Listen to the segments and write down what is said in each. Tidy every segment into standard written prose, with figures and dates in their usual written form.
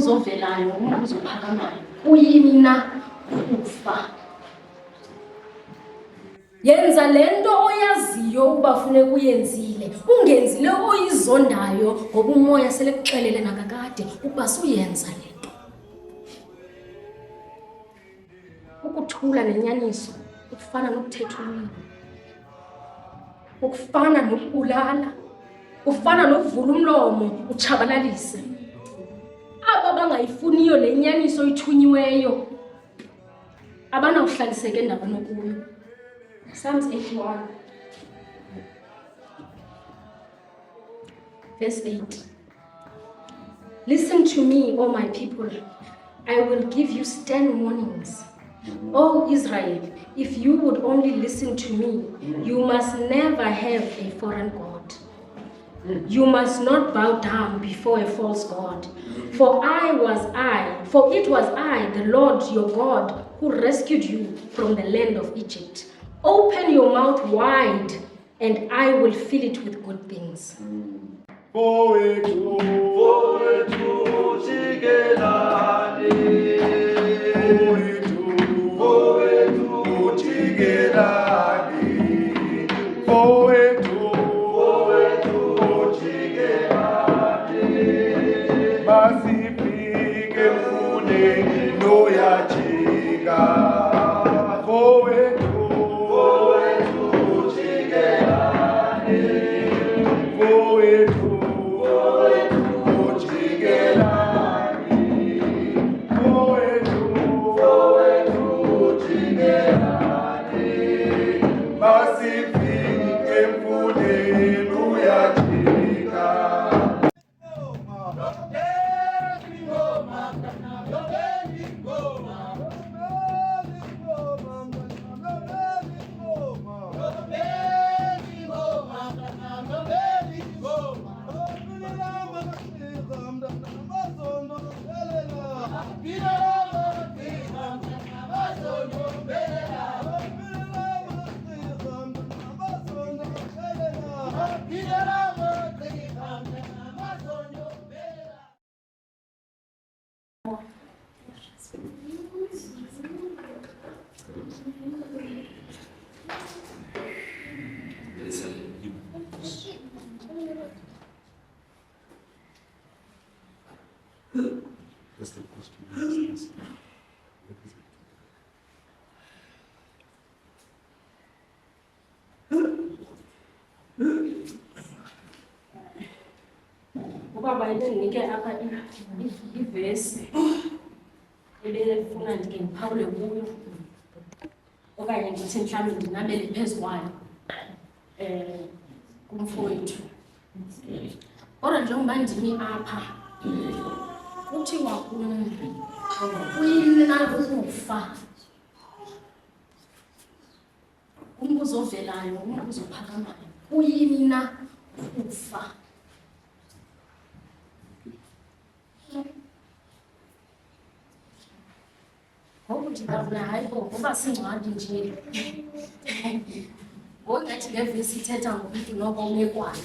umbuzo ovelayo, umbuzo ophakamayo. Kuyini na ukufa? Yenza lento oyaziyo ukuba funeka uyenzile. Ungenzile oyizondayo ngoba umoya sele kuxelele nakakade ukuba suyenza lento. Ukuthula nenyaniso ukufana nokuthetha ulwimi. Ukufana nokubulala. Ufana nokuvula umlomo uchabalalise. Aba bangayifuniyo le nyaniso ithunyiweyo abanawuhlaliseka endaweni okuyo. Psalms 81 verse 8. Listen to me, O my people. I will give you stern warnings. O Israel, if you would only listen to me, you must never have a foreign god. You must not bow down before a false god. For it was I, the Lord your God, who rescued you from the land of Egypt. Open your mouth wide, and I will fill it with good things. Ubaba nike apha ivesi ebefuna ndike ndiphawule kuyo okanye ngithi mhlawumbe ndinabele phezu kwayo kumfowethu. Kodwa njengoba ndimi apha kuthiwa kuyini na ukufa? Umbuzo ovelayo, umbuzo ophakamayo. Kuyini na ukufa? Ngoku ndingavula hayi ngoba singcwadi nje. Ngokungathi le vesi ithetha ngomntu noko umekwayo.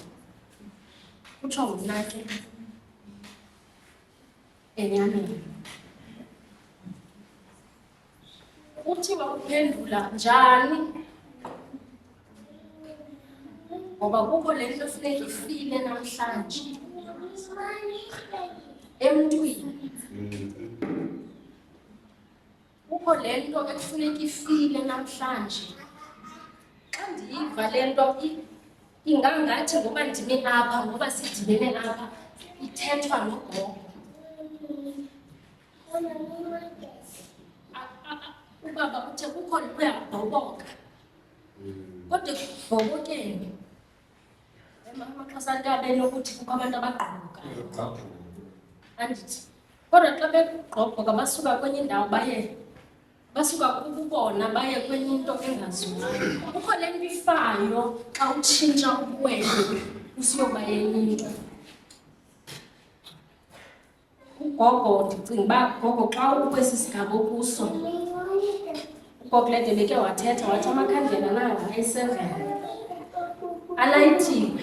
Kutsho mna ke enyameni. Kuthiwa uphendula njani? Ngoba kukho le nto funeka ifile namhlanje emntwini. Kukho le nto ekufuneka ifile namhlanje. Xa ndiyiva le nto ingangathi ngoba ndime apha, ngoba sidibene apha, ithethwa nogogo. Ubaba uthe kukho uyabhoboka. Kodwa kubhobokeni amaxesha antabe nokuthi kukho abantu abagqobokayo. Andithi kodwa xa begqobhoka basuka kwenye indawo basuka kubona baye kwenye into engaziwayo. Kukho le nto ifayo xa utshintsha ubuwele usiyoba yenye into. Ugogo ndicinga uba gogo xa ukwesi sigaba kuso ugogo le beke wathetha wathi amakhandlela nayo ayi-7 alayithiwe.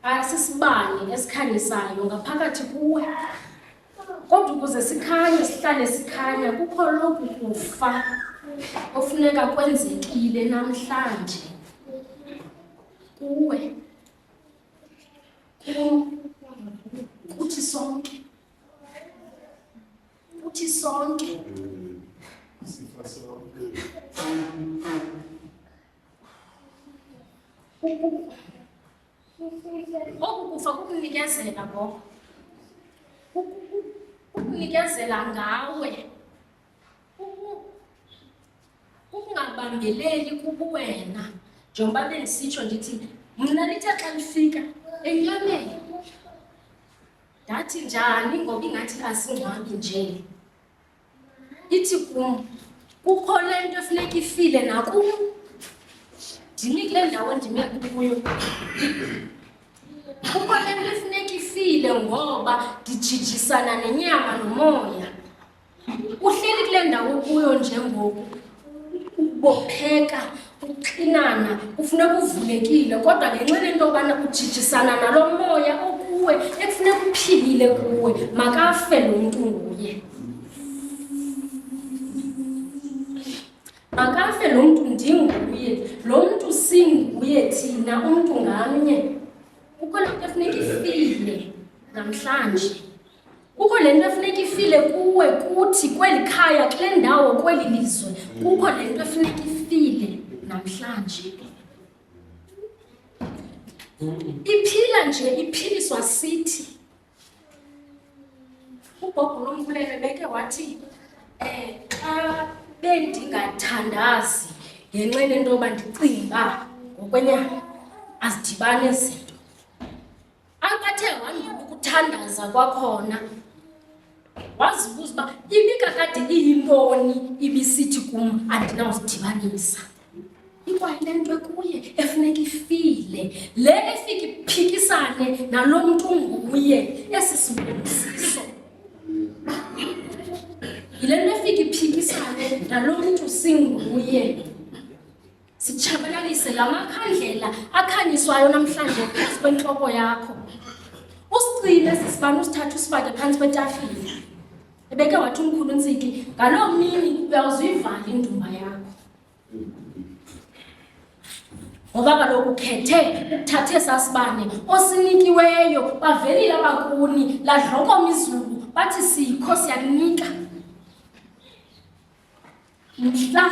Asisibane esikhanyisayo ngaphakathi kuwe. Kodwa ukuze sikhanye sihlale sikhanya kukho lokhu kufa ofuneka kwenzekile namhlanje kuwe kuthi sonke oku kufa kukunikezela ngoko ukunikezela ngawe ukungabambeleli kubuwena njengoba bendisitsho ndithi mna lithe xa lifika enyameni ndathi njani ngoba ingathi asingcwabi nje ithi kum kukho le nto efuneka ifile nakum ndimi kule ndawo ndime kuyo kukho le nto efuneka ifile ngoba ndijijisana nenyama nomoya uhleli kule ndawo kuyo njengoku ubopheka uxinana ufuneka uvulekile kodwa ngenxa yento yobana ujijisana nalo moya okuwe ekufuneka uphilile kuwe makafe lo mntu nguye makafe lo mntu ndinguye lo mntu singuye thina umntu ngamnye kukho le nto efuneka ifile namhlanje kukho le nto efuneka ifile kuwe kuthi kweli khaya kule ndawo kweli lizwe kukho le nto efuneka ifile namhlanje iphila nje iphiliswa sithi uBhobho Nomkhuleko beke wathi xa bendingathandazi ngenxa yento yoba ndicinga ngokwenyama azidibane izinto akathe wandula ukuthandaza kwakhona wazibuza uba ibikakade iyintoni ibisithi kum andinawuzidibanisa ikwayile nto ekuye efuneka ifile le efika iphikisane nalo mntu nguye esi sibonisiso yile nto efika iphikisane nalo mntu singuye sitshabalalise la makhandlela akhanyiswayo namhlanje phantsi kwentloko yakho usicile sisibani usithatha usifake phantsi kwetafile ebeke wathi umkhulu Ntsiki ngaloo mini uyawuzivala indumba yakho ngoba kaloku ukhethe ukuthathe esasibane osinikiweyo bavelile abakuni ladlokoma izulu bathi sikho siyakunika mhla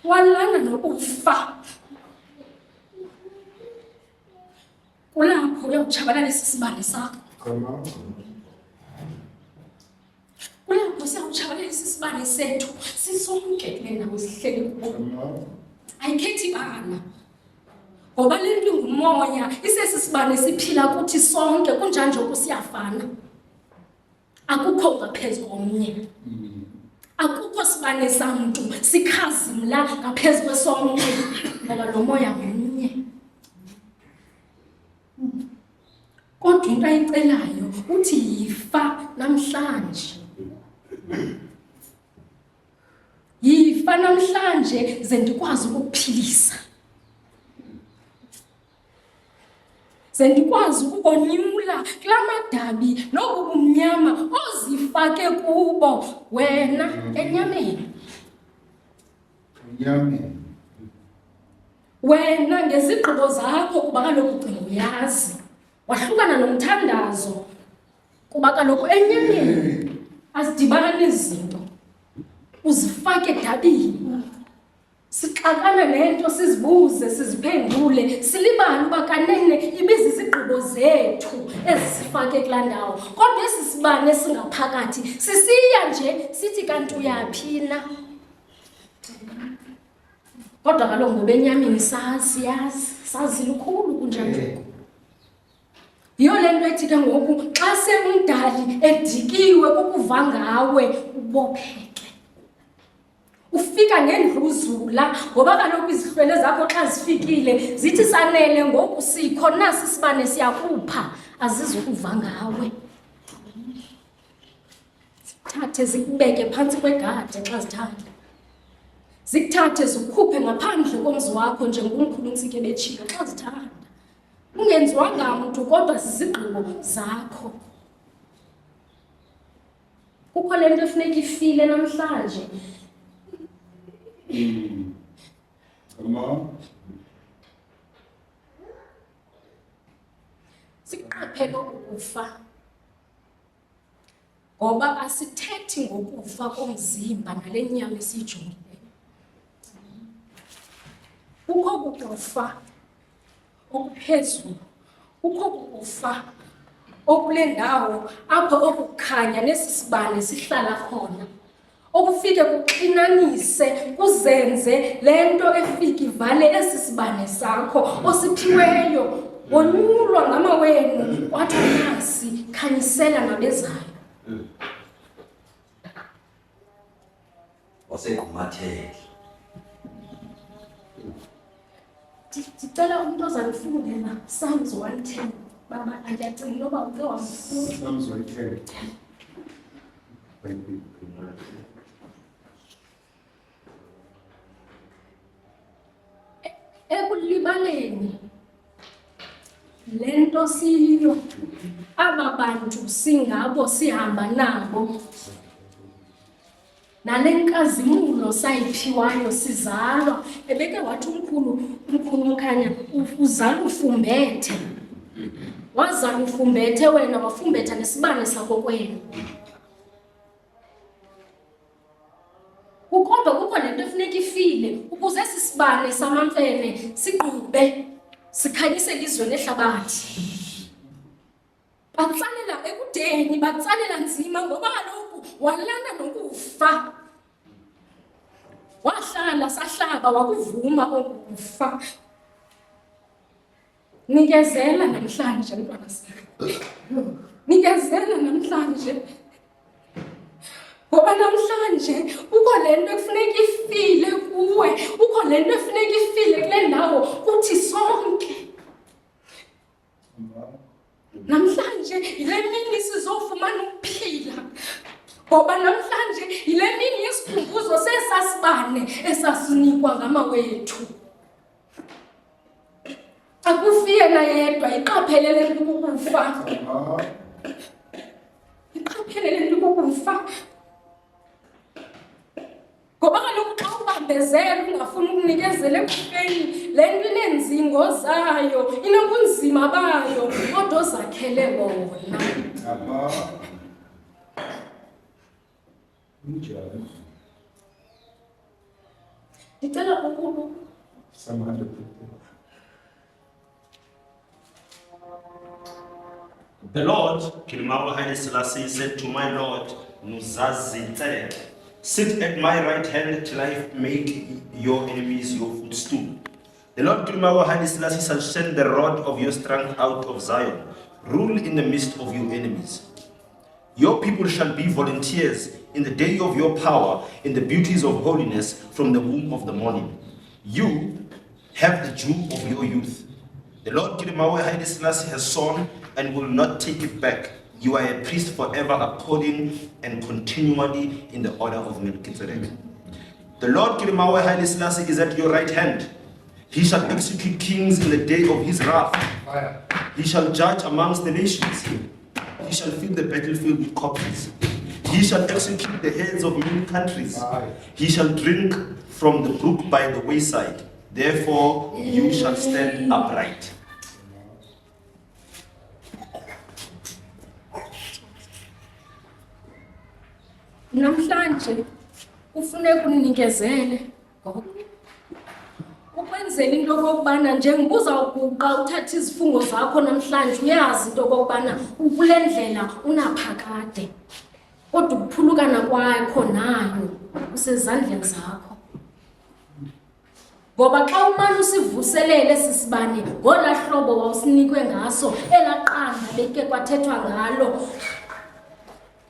walana nokufa kulapho uyawutshabalalisa isibane sakho kulapho siyawutshabalalisa isibane sethu sisonke kule ndawo sihleli kuyo ayikhethi bana ngoba le nto ngumoya isesisibane siphila kuthi sonke kunjanje okusiyafana akukho ngaphezu komnye akukho sibane samntu sikhazimla ngaphezu kwesomnye ngoba lo moya ngomnye kodwa into ayicelayo uthi yifa namhlanje yifa namhlanje ze ndikwazi ukukuphilisa ze ndikwazi ukukonyula kula madabi nobu bumnyama ozifake kubo wena enyameni wena ngezigqibo zakho kuba kaloku ucinga uyazi wahlukana nomthandazo kuba kaloku enyameni azidibani izinto uzifake edabini sixakana nento sizibuze siziphendule silibale uba kanene ibizizigqibo zethu ezisifake kulaa ndawo kodwa esi sibane singaphakathi sisiya nje sithi kanti uyaphi na kodwa kaloku ngoba enyameni sazi lukhulu kunjalo yiyo le nto ethi ke ngoku xa semdali edikiwe kukuva ngawe ubopheke ufika ngendluzula ngoba kaloku izihlwele zakho xa zifikile zithi sanele ngoku sikho nasi isibane siyakupha azizukuva ngawe zithathe zikubeke phantsi kwegade xa zithanda zikuthathe zikhuphe ngaphandle komzi wakho njengomkhulu Ntsiki betshilo xa zithanda ungenziwanga mntu kodwa zizigqibo zakho kukho le nto efuneka ifile namhlanje. Siqaphele ukufa ngoba asithethi ngokufa komzimba nale nyama esiyijongileyo. Kukho ukufa okuphezulu, kukho ukufa okule ndawo apho okukhanya nesisibane sihlala khona, okufike kuxinanise kuzenze le nto efika ivale esi sibane sakho osiphiweyo wonyulwa ngamawenu wathi nasi khanyisela nabezayo. Wasequmathele. Ndicela umuntu ozanifundela Psalms 110. Baba andiyacinga noba uke wamfunda. Psalms 110. Ekulibaleni le nto siyo aba bantu singabo sihamba nabo nale nkazimulo sayiphiwayo sizalwa. Ebeke wathi umkhulu Mkhanya uzala ufumbethe, wazala ufumbethe wena wafumbetha nesibane sakho kwenu. Kodwa kukho le nto efuneka ifile ukuze esi sibane samamfene siqhube sikhanyise ilizwe nehlabathi. Batsalela ekudeni, batsalela nzima ngoba kaloku walana nokufa. Wahlala sahlaba wakuvuma okufa. Nikezela namhlanje mntwana sami. Nikezela namhlanje. Ngoba namhlanje ukho le nto ekufuneka ifile kuwe, ukho le nto efuneka ifile kule ndawo kuthi sonke. Namhlanje yile mini sizofumana ukuphila. Ngoba namhlanje yile mini yesikhumbuzo sesasibane esasinikwa ngamawethu. Akufi yena yedwa, iqaphelele ukufa. Iqaphelele ukufa. Ngoba kaloku xa ubambezela ungafuni ukunikezela ekufeni, le nto inenzingo zayo, inobunzima bayo, kodwa ozakhele bona. Ndicela ukuba Psalm 150. The Lord, Kilimawa Haile Selassie, said to my Lord, Nuzazi Tzedek, sit at my right hand till I make your enemies your footstool. The Lord Kilimawa Haile Selassie shall send the rod of your strength out of Zion, rule in the midst of your enemies. Your people shall be volunteers in the day of your power, in the beauties of holiness from the womb of the morning. You have the dew of your youth. The Lord Kilimawa Haile Selassie has sown and will not take it back. You are a priest forever according and continually in the order of Melchizedek. The Lord Kilimawa Haile Selassie is at your right hand. He shall execute kings in the day of his wrath. He shall judge amongst the nations. He shall fill the battlefield with corpses. He shall execute the heads of many countries. He shall drink from the brook by the wayside. Therefore you shall stand upright. Namhlanje kufuneka unikezele ukwenzela into okokubana njengoba uzawuguqa uthatha izifungo zakho namhlanje uyazi into okokubana kule ndlela unaphakade, kodwa ukuphulukana kwakho nayo usezandleni zakho. Ngoba xa umane usivuselele sisibane ngola hlobo wawusinikwe ngaso elaqanda beke kwathethwa ngalo,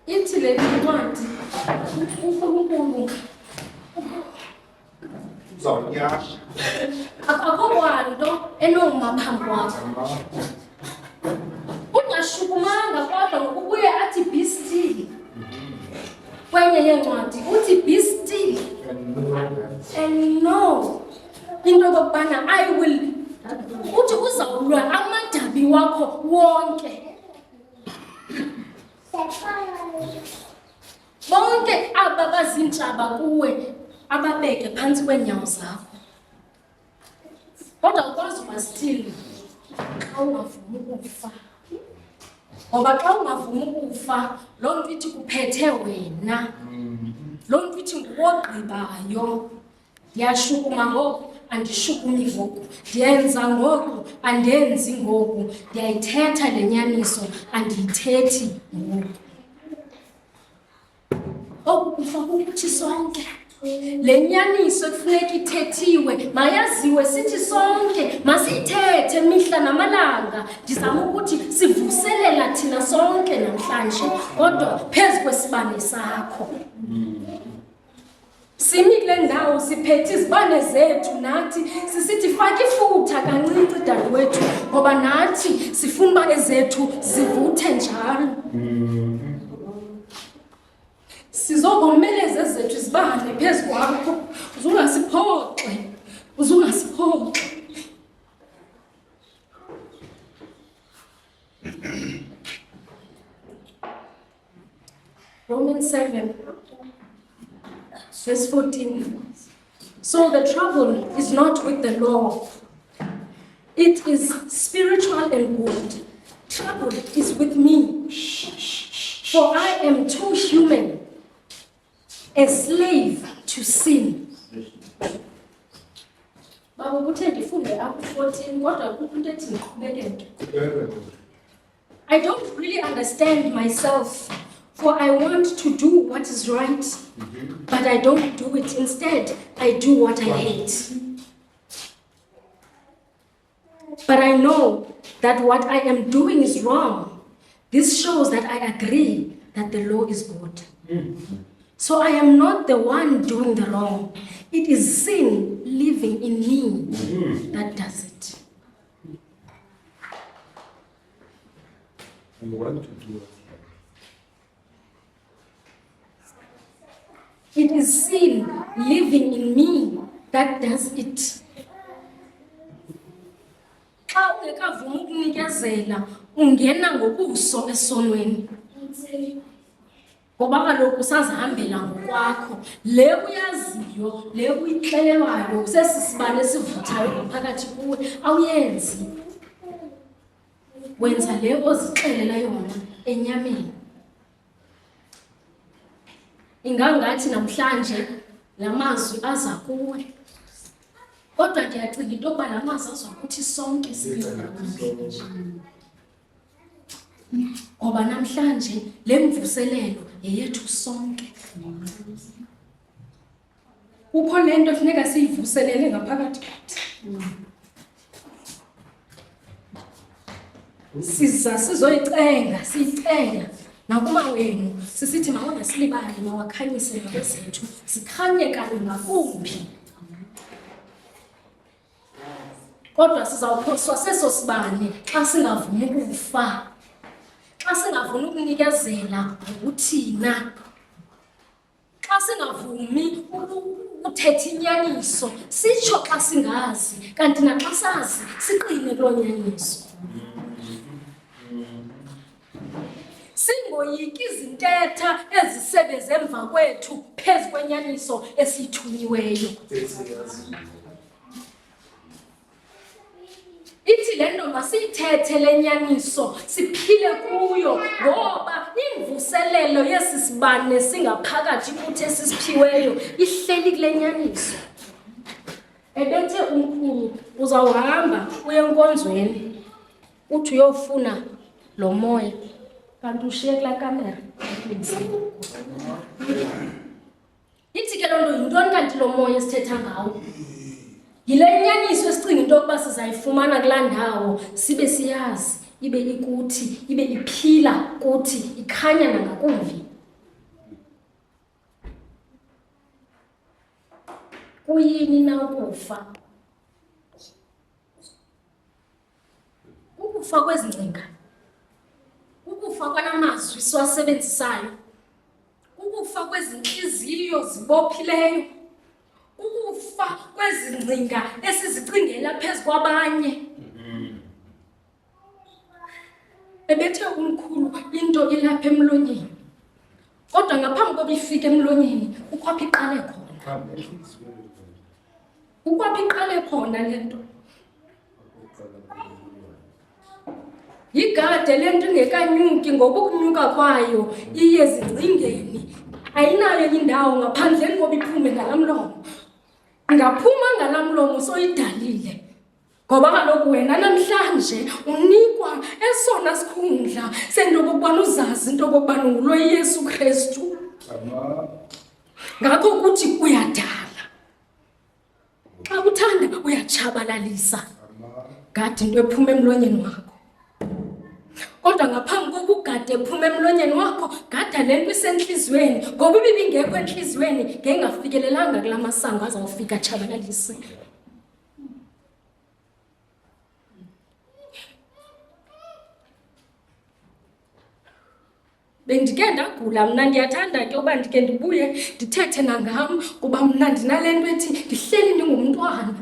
ithi le ncwadi uNkulunkulu Uzawunyasha. akakho kwanto enoma phambi kwakho. Ungashukumanga kodwa ngokubuye athi be still. Kwenye yencwadi uthi be still and know into okubana I will, uthi uzawulwa amadabi wakho wonke. bonke aba bazintshaba kuwe ababeke phansi kweenyawo zakho. Kodwa ukwazi uba still xa ungavumi ukufa. Ngoba xa ungavumi ukufa, loo nto ithi kuphethe wena. Loo nto ithi nguwogqibayo. Ndiyashukuma ngoku, andishukumi ngoku. Ndiyenza ngoku, andenzi ngoku. Ndiyayithetha le nyaniso, andiyithethi ngoku. Oku kufa kukuthi sonke. Le nyaniso ekufuneka ithethiwe, mayaziwe sithi sonke, masiyithethe mihla namalanga. Ndizama ukuthi sivuselela thina sonke namhlanje, kodwa phezu kwesibane sakho. Simi kule ndawo siphethe izibane zethu nathi, sisithi faka ifutha kancinci dadewethu, ngoba nathi sifuna uba ezethu zivuthe njalo. Sizokomeleza ezethu izibane phezu kwakho, uzungasiphoxe, uzungasiphoxe. Romans 7, verse 14. So the trouble is not with the law. It is spiritual and good. Trouble is with me. For I am too human, a slave to sin. Baba kuthe ndifunde apha 14 kodwa kukho into ethi ndiqhubekeke. I don't really understand myself, for I want to do what is right, but I don't do it. Instead, I do what I hate. But I know that what I am doing is wrong. This shows that I agree that the law is good. So I am not the one doing the wrong. It is sin living in me that does it. I want to do it. It is sin living in me that does it. Xa ungekavumi ukunikezela, ungena ngobuso esonweni. Ngoba kaloku usazihambela ngokwakho. Le uyaziyo, le uyixelelwayo, kusesisibane esivuthayo ngaphakathi kuwe, awuyenzi. Wenza le ozixelela yona enyameni. Ingangathi namhlanje la mazwi aza kuwe. Kodwa ndiyacinga into yokuba la mazwi aza kuthi sonke siyona. Ngoba namhlanje le mvuselelo yeyethu sonke. Kukho le nto funeka siyivuselele ngaphakathi kuthi. Sizoyicenga, siyicenga. Nakuma wenu, sisithi mawona silibali, mawakhanyise ngabezethu, sikhanye kanye ngakumbi. Kodwa sizawuphoswa seso sibane xa singavumi ukufa. Xa singavumi ukunikezela ngokuthina. Xa singavumi ukuthetha inyaniso, sitsho xa singazi, kanti naxa sazi, siqine kuloo nyaniso. Singoyiki izintetha ezisebeze emva kwethu phezu kwenyaniso esiyithunyiweyo. Ithi le nto masiyithethe le nyaniso, siphile kuyo, ngoba imvuselelo yesi sibane singaphakathi kuthi esisiphiweyo ihleli kule nyaniso. Ebethe umkhulu, uzawuhamba uye enkonzweni, uthi uyofuna lo moya. Kanti ushiye kulaa kamera. Ithi ke loo nto yintoni kanti lo moya esithetha ngawo? Yile nyaniso esicinga into yokuba sizayifumana kulaa ndawo, sibe siyazi, ibe ikuthi, ibe iphila kuthi, ikhanya nangakumbi. Kuyini na ukufa? Ukufa kwezi ngcinga. Ukufa kwanamazwi siwasebenzisayo. Ukufa kwezinhliziyo zibophileyo. Ukufa kwezingcinga esizicingela phezu kwabanye. Ebethe umkhulu into ilapha emlonyeni. Kodwa ngaphambi kokuba ifike emlonyeni ukwaphi iqale khona. Ukwaphi iqale khona lento. Yigade lento ingekanyuki ngokunyuka kwayo iye zingcingeni. Ayinayo indawo ngaphandle kokuba iphume ngalamlomo. Ngaphuma ngalamlomo soyidalile. Ngoba kaloku wena namhlanje unikwa esona sikhundla sento kokubana uzazi into kokubana ngulo Yesu Kristu. Ngakho kuthi uyadala. Xa uthanda uyatshabalalisa. Gade into ephuma emlonyeni wakho. Kodwa ngaphambi kokugade ephuma emlonyeni wakho, gada lento isenhlizweni. Ngoba ibingekho enhlizweni, ngengafikelelanga kula masango azawufika atshabalalise. Bendike ndagula mna ndiyathanda ke uba ndike ndibuye ndithethe nangam kuba mna ndinalento ethi ndihleli ndingumntwana.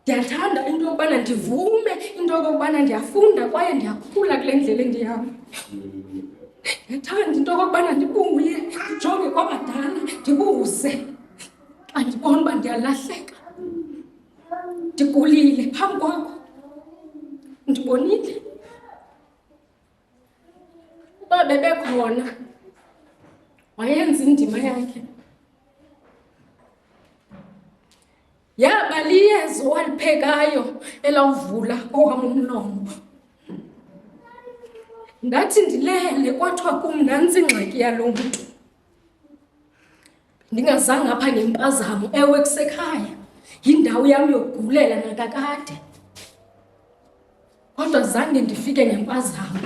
Ndiyathanda into yokubana ndivume into yokubana ndiyafunda kwaye ndiyakhula kule ndlela endihamba. Ndiyathanda into yokubana ndibuye ndijonge kwabadala ndibuze xa ndibona uba ndiyalahleka. Ndigulile phambi kwakho, ndibonile uba bebekhona wayenza indima yakhe. Yaba liyezo waliphekayo elawuvula owam umlomo. Ndathi ndilele kwathiwa kum nantsi ingxaki yalo mntu. Ndingazange apha ngempazamo, ewe kusekhaya yindawo yam yokugulela nakakade. Kodwa zange ndifike ngempazamo.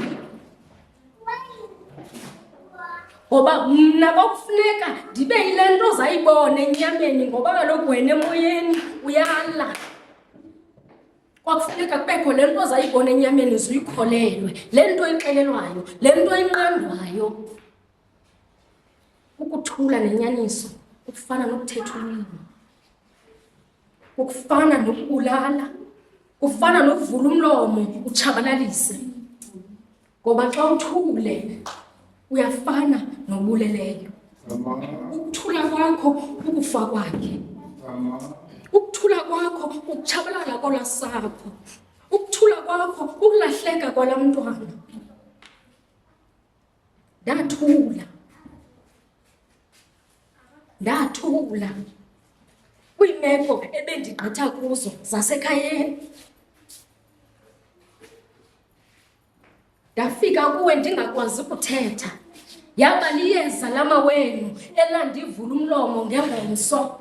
Ngoba mna kwakufuneka ndibe yile nto ozayibona enyameni ngoba kaloku wena emoyeni uyala. Kwakufuneka kubekho le nto ozayibona enyameni uzuyikholelwe. Le nto ixelelwayo, le nto inqandwayo. Ukuthula nenyaniso, ukufana nokuthetha ulwimi. Ukufana nokubulala. Kufana nokuvula umlomo utshabalalise. Ngoba xa uthule uyafana nobuleleyo. Ukuthula kwakho ukufa kwakhe. Ukuthula kwakho ukutshabalala kolasapho. Ukuthula kwakho ukulahleka kwalamntwana. Ndathula kwiimeko ebendigqitha kuzo zasekhayeni. Ndafika kuwe ndingakwazi ukuthetha. Yaba liyeza lamawenu elandivula umlomo ngengomso.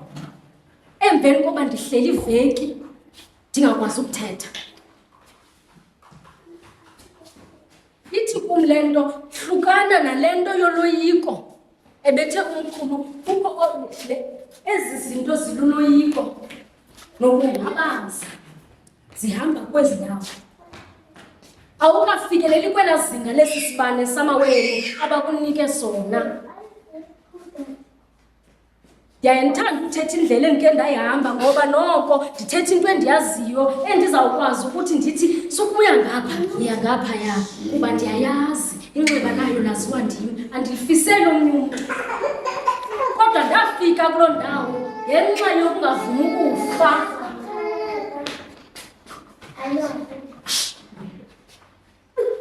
Emveni koba ndihleli iveki ndingakwazi ukuthetha. Ithi kum le nto hlukana nale nto yoloyiko ebethe umkhulu kukho ezi zinto ziluloyiko nokungabaza zihamba kwezi ndawo. Awukafikeleli kwela zinga lesi sibane samawenu abakunike sona. Ndiyayithanda ukuthetha indlela endike ndayihamba ngoba noko ndithetha into endiyaziyo endizawukwazi ukuthi ndithi sukuya ngapha iya ngapha ya kuba ndiyayazi inxeba layo laziwa ndim, andilifiseli omnye umntu. Kodwa ndafika kuloo ndawo ngenxa yokungavumi ukufa.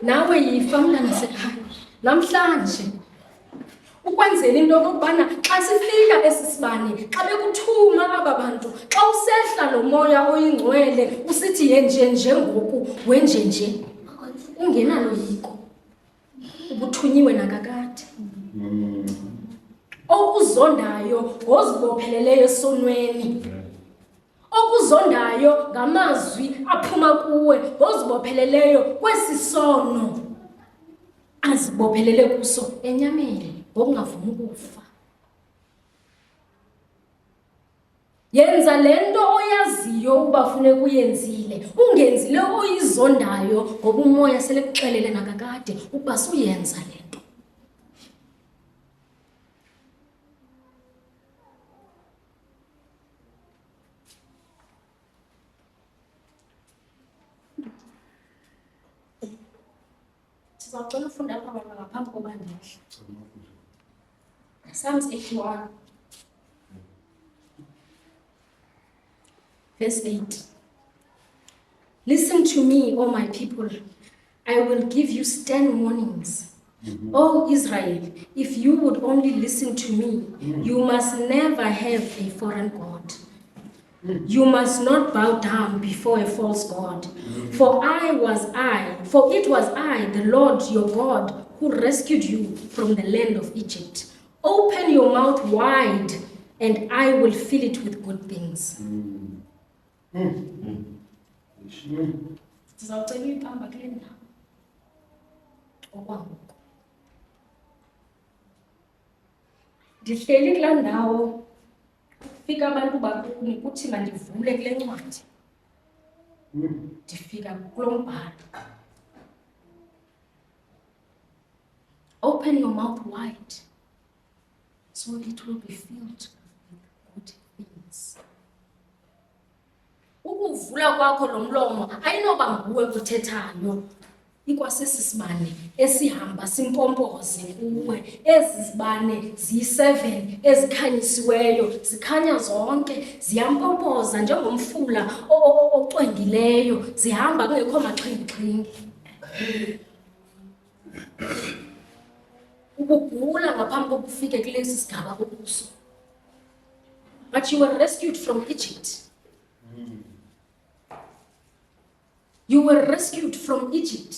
Nawe yifa mntana sekhaya namhlanje ukwenzela into yokubana xa sifika esi sibane, xa bekuthuma aba bantu, xa usehla lo moya oyingcwele usithi yenjenje ngoku wenjenje, ungenaloyiko, ubuthunyiwe nakakade. Okuzondayo ngozibopheleleyo esonweni. Okuzondayo ngamazwi aphuma kuwe ngozibopheleleyo kwesi sono azibophelele kuso enyameni ngokungavumi ukufa. Yenza le nto oyaziyo uba funeka uyenzile, ungenzile oyizondayo ngoba umoya sele kuxelele nakakade ukuba suyenza le nto. Ndizawucela ufunda apha mama ngaphambi koba ndihle. Psalms 81. Verse 8. Listen to me, O my people. I will give you stern warnings. O Israel, if you would only listen to me, you must never have a foreign god. You must not bow down before a false god. For it was I, the Lord your God, who rescued you from the land of Egypt. Open your mouth wide, and I will fill it with good things. Ndizawucela uyibamba kule ndawo okwangoku. Ndihleli kulaa ndawo, kufika abantu bakuni kuthi mandivule kule ncwadi. Ndifika kulo mbhalo. Open your mouth wide, so it will be filled with good things. Ukuvula kwakho lo mlomo ayinoba nguwe kuthethayo, ikwasesi sibane esihamba simpompoze kuwe. Ezi zibane ziyi-7 ezikhanyisiweyo, zikhanya zonke, ziyampompoza njengomfula ocwengileyo, zihamba kungekho maxhingi-xhingi. Ukugula ngaphambi kokufike kulesi sigaba okuso. But you were rescued from Egypt. You were rescued from Egypt.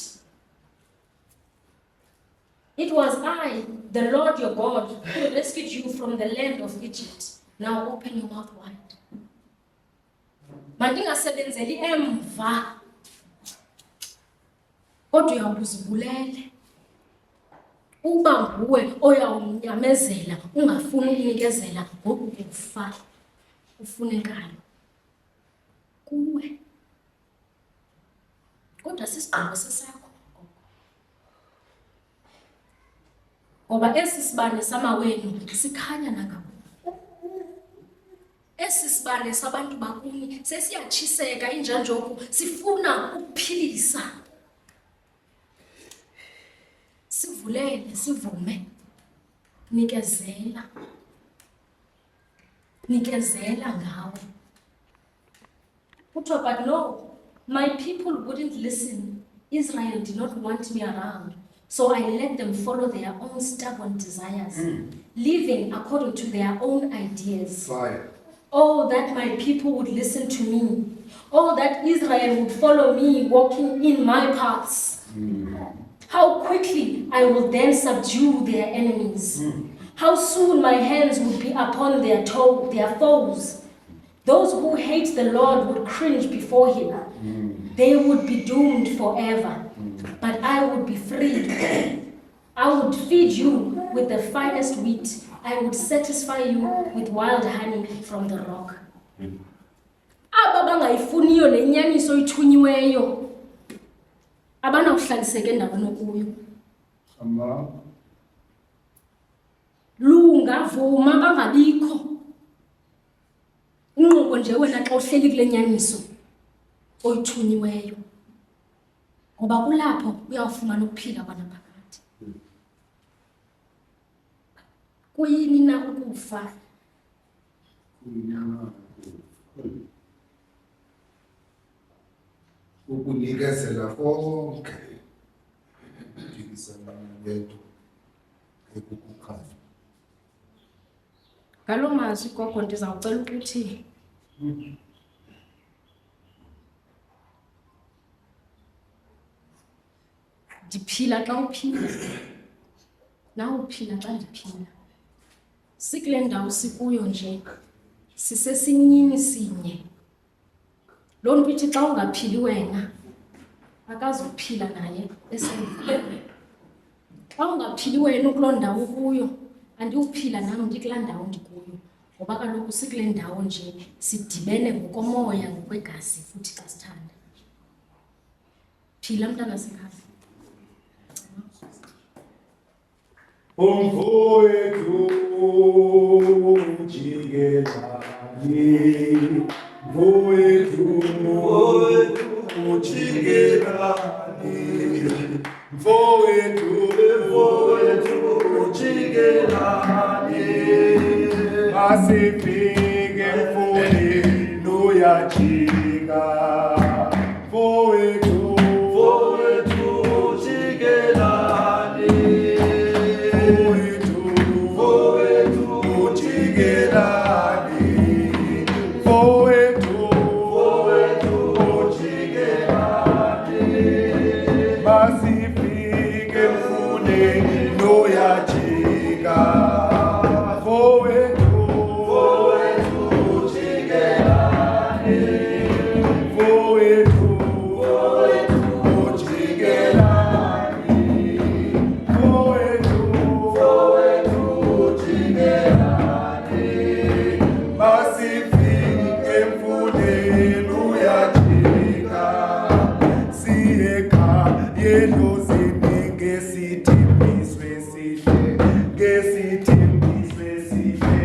It was I, the Lord your God, who rescued you from the land of Egypt. Now open your mouth wide. Mandingasebenzeli emva, kodwa uyawuzibulele. Uba nguwe oyawunyamezela, ungafuni ukunikezela ngokufa ufunekayo kuwe. Kodwa sisigqibo sesakho. Ngoba esi sibane samawenu sikhanya nangabo. Esi sibane sabantu bakuni sesiyatshiseka injanjoku, sifuna ukuphilisa. Sivulele, sivume. Nikezela. Nikezela ngawe. Kuthiwa, but no, my people wouldn't listen. Israel did not want me around. So I let them follow their own stubborn desires, living according to their own ideas. Fire. Oh, that my people would listen to me. Oh, that Israel would follow me, walking in my paths. How quickly I will then subdue their enemies. How soon my hands would be upon their foes. Those who hate the Lord would cringe before him. They would be doomed forever. But I would be freed. I would feed you with the finest wheat. I would satisfy you with wild honey from the rock. Aba bangayifuniyo le nyaniso ithunyiweyo abanakuhlaliseka endaweni okuyo. Lunga vuma bangabikho. Inqubo nje wena xa uhleli kule nyaniso oyithunyiweyo. Ngoba kulapho uyawufumana ukuphila kwanaphakade. Kuyini na ukufa? Ukunikezela konke ndikisana yedwa ekukukhanya. Ngalo mazwi gogo ndizawucela ukuthi ndiphila xa uphila, nawe uphila xa ndiphila. Sikule ndawo sikuyo nje, sisesinyini sinye. Loo nto ithi xa ungaphili wena, akazuphila naye esendlini. Xa ungaphili wena kuloo ndawo kuyo, andiwuphila nam ndikulaa ndawo ndikuyo. Ngoba kaloku sikule ndawo nje sidibene ngokomoya, ngokwegazi futhi xa sithanda. Phila mntana sekhaya. Mfowethu jikelani, mfowethu jikelani, mfowethu masifike emfuleni uyajika mfowethu jikelani mfowethu jikelani mfowethu jikelani masifike emfuleni uyajika mfowethu jikelani mfowethu jikelani mfowethu jikelani masifike emfuleni uyajika siyeka yelozini ngesithembiso esihle ngesithembiso esihle